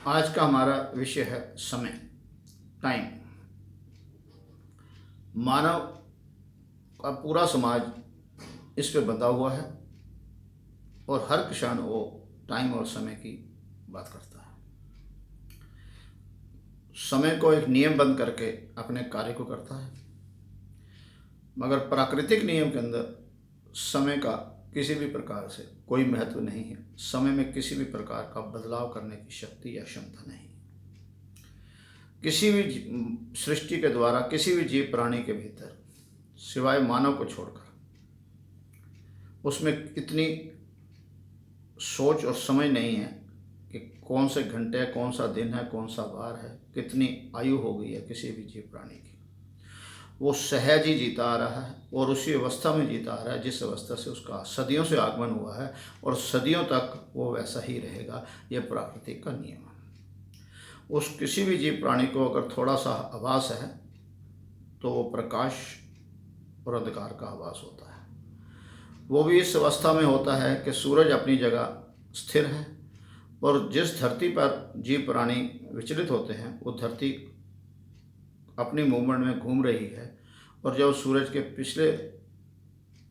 आज का हमारा विषय है समय, टाइम। मानव का पूरा समाज इस पे बंधा हुआ है और हर क्षण वो टाइम और समय की बात करता है। समय को एक नियम बंद करके अपने कार्य को करता है, मगर प्राकृतिक नियम के अंदर समय का किसी भी प्रकार से कोई महत्व नहीं है। समय में किसी भी प्रकार का बदलाव करने की शक्ति या क्षमता नहीं। किसी भी सृष्टि के द्वारा किसी भी जीव प्राणी के भीतर सिवाय मानव को छोड़कर उसमें इतनी सोच और समझ नहीं है कि कौन से घंटे, कौन सा दिन है, कौन सा वार है, कितनी आयु हो गई है किसी भी जीव प्राणी की। वो सहज ही जीता आ रहा है और उसी अवस्था में जीता आ रहा है जिस अवस्था से उसका सदियों से आगमन हुआ है और सदियों तक वो वैसा ही रहेगा। यह प्रकृति का नियम है। उस किसी भी जीव प्राणी को अगर थोड़ा सा आभास है तो वो प्रकाश और अंधकार का आभास होता है। वो भी इस अवस्था में होता है कि सूरज अपनी जगह स्थिर है और जिस धरती पर जीव प्राणी विचलित होते हैं वो धरती अपनी मूवमेंट में घूम रही है, और जब सूरज के पिछले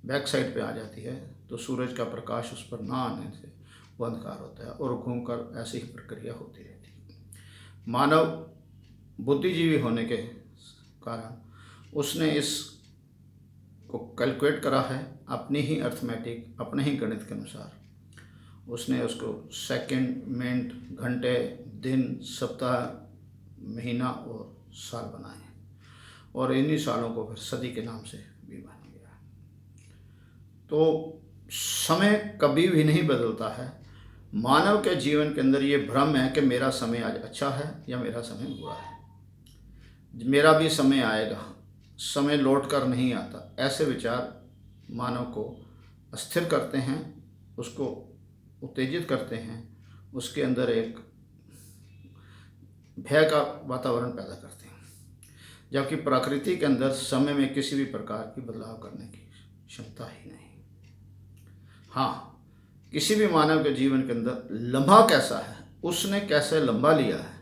बैक साइड पे आ जाती है तो सूरज का प्रकाश उस पर ना आने से वो अंधकार होता है और घूमकर ऐसी ही प्रक्रिया होती रहती है। मानव बुद्धिजीवी होने के कारण उसने इस को कैलकुलेट करा है अपनी ही अर्थमेटिक, अपने ही गणित के अनुसार। उसने उसको सेकंड, मिनट, घंटे, दिन, सप्ताह, महीना और साल बनाए और इन्हीं सालों को फिर सदी के नाम से भी माना गया। तो समय कभी भी नहीं बदलता है। मानव के जीवन के अंदर ये भ्रम है कि मेरा समय आज अच्छा है या मेरा समय बुरा है, मेरा भी समय आएगा, समय लौट कर नहीं आता। ऐसे विचार मानव को अस्थिर करते हैं, उसको उत्तेजित करते हैं, उसके अंदर एक भय का वातावरण पैदा करते हैं। जबकि प्रकृति के अंदर समय में किसी भी प्रकार की बदलाव करने की क्षमता ही नहीं। हाँ, किसी भी मानव के जीवन के अंदर लम्हा कैसा है, उसने कैसे लंबा लिया है,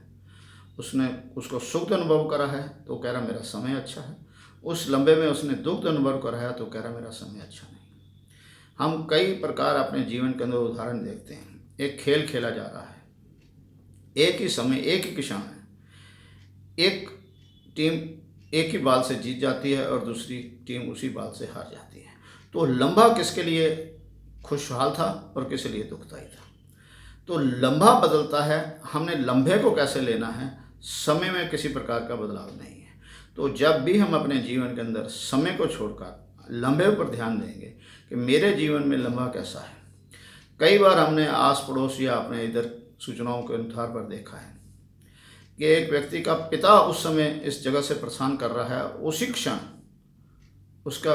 उसने उसको सुख अनुभव करा है तो कह रहा मेरा समय अच्छा है, उस लंबे में उसने दुख अनुभव करा है तो कह रहा मेरा समय अच्छा नहीं। हम कई प्रकार अपने जीवन के अंदर उदाहरण देखते हैं। एक खेल खेला जा रहा है, एक ही समय, एक ही क्षण है, एक टीम एक ही बाल से जीत जाती है और दूसरी टीम उसी बाल से हार जाती है। तो लंबा किसके लिए खुशहाल था और किसके लिए दुखदायी था। तो लंबा बदलता है, हमने लंबे को कैसे लेना है, समय में किसी प्रकार का बदलाव नहीं है। तो जब भी हम अपने जीवन के अंदर समय को छोड़कर लंबे पर ध्यान देंगे कि मेरे जीवन में लंबा कैसा है। कई बार हमने आस पड़ोस या अपने इधर सूचनाओं के अनुसार पर देखा है कि एक व्यक्ति का पिता उस समय इस जगह से प्रस्थान कर रहा है, उसी क्षण उसका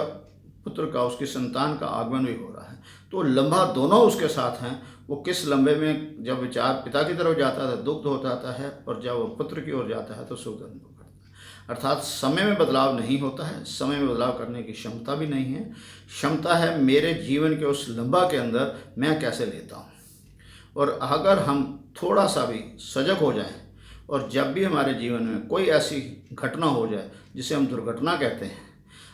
पुत्र का, उसकी संतान का आगमन भी हो रहा है। तो लंबा दोनों उसके साथ हैं। वो किस लंबे में जब विचार पिता की तरफ जाता है दुख हो जाता है और जब वो पुत्र की ओर जाता है तो सुख अनुभव करता है। अर्थात समय में बदलाव नहीं होता है, समय में बदलाव करने की क्षमता भी नहीं है। क्षमता है मेरे जीवन के उस लंबा के अंदर मैं कैसे लेता हूँ। और अगर हम थोड़ा सा भी सजग हो जाएं और जब भी हमारे जीवन में कोई ऐसी घटना हो जाए जिसे हम दुर्घटना कहते हैं,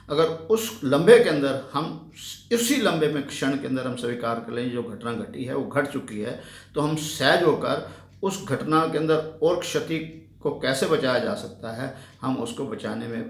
अगर उस लंबे के अंदर हम इसी लंबे में क्षण के अंदर हम स्वीकार कर लें जो घटना घटी है वो घट चुकी है, तो हम सहज होकर उस घटना के अंदर और क्षति को कैसे बचाया जा सकता है हम उसको बचाने में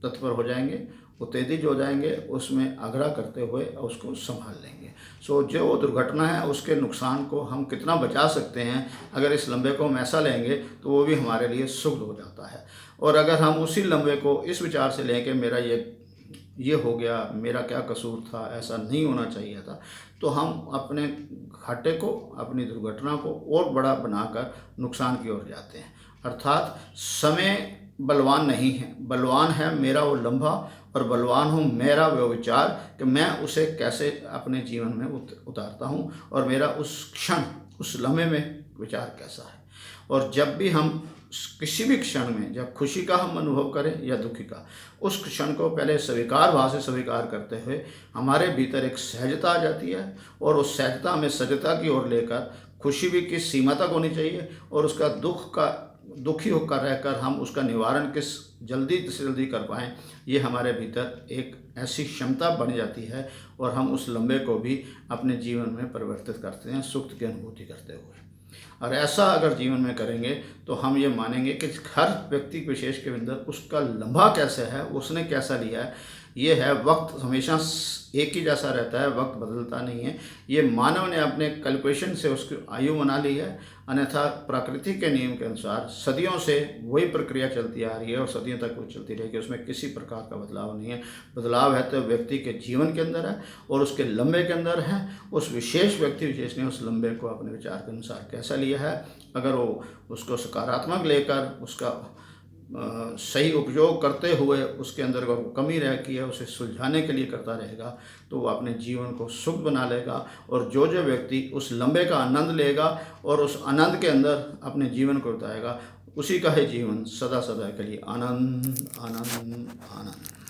तत्पर हो जाएंगे, उत्तेजित हो जाएंगे, उसमें आग्रह करते हुए उसको संभाल लेंगे। सो जो दुर्घटना है उसके नुकसान को हम कितना बचा सकते हैं, अगर इस लंबे को हम ऐसा लेंगे तो वो भी हमारे लिए सुख हो जाता है। और अगर हम उसी लंबे को इस विचार से लें कि मेरा ये हो गया, मेरा क्या कसूर था, ऐसा नहीं होना चाहिए था, तो हम अपने घाटे को, अपनी दुर्घटना को और बड़ा बनाकर नुकसान की ओर जाते हैं। अर्थात समय बलवान नहीं है, बलवान है मेरा वो लम्हा और बलवान हूँ मेरा वो विचार कि मैं उसे कैसे अपने जीवन में उतारता हूँ और मेरा उस क्षण, उस लम्हे में विचार कैसा है। और जब भी हम किसी भी क्षण में जब खुशी का हम अनुभव करें या दुखी का, उस क्षण को पहले स्वीकार भाव से स्वीकार करते हुए हमारे भीतर एक सहजता आ जाती है और उस सहजता हमें सजगता की ओर लेकर खुशी भी किस सीमा तक होनी चाहिए और उसका दुखी होकर रहकर हम उसका निवारण किस जल्दी से जल्दी कर पाएँ, ये हमारे भीतर एक ऐसी क्षमता बन जाती है और हम उस लम्बे को भी अपने जीवन में परिवर्तित करते हैं सुख की अनुभूति करते हुए। और ऐसा अगर जीवन में करेंगे तो हम ये मानेंगे कि हर व्यक्ति विशेष के अंदर उसका लम्हा कैसे है, उसने कैसा लिया है, ये है। वक्त हमेशा एक ही जैसा रहता है, वक्त बदलता नहीं है। ये मानव ने अपने कैलकुलेशन से उसकी आयु बना ली है, अन्यथा प्रकृति के नियम के अनुसार सदियों से वही प्रक्रिया चलती आ रही है और सदियों तक वो चलती रहेगी। उसमें किसी प्रकार का बदलाव नहीं है। बदलाव है तो व्यक्ति के जीवन के अंदर है और उसके लम्बे के अंदर है। उस विशेष व्यक्ति विशेष ने उस लम्बे को अपने विचार के अनुसार कैसा लिया है। अगर वो उसको सकारात्मक लेकर उसका सही उपयोग करते हुए उसके अंदर अगर वो कमी रह गई है उसे सुलझाने के लिए करता रहेगा तो वो अपने जीवन को सुख बना लेगा। और जो व्यक्ति उस लम्बे का आनंद लेगा और उस आनंद के अंदर अपने जीवन को बिताएगा, उसी का ही जीवन सदा सदा के लिए आनंद आनंद आनंद।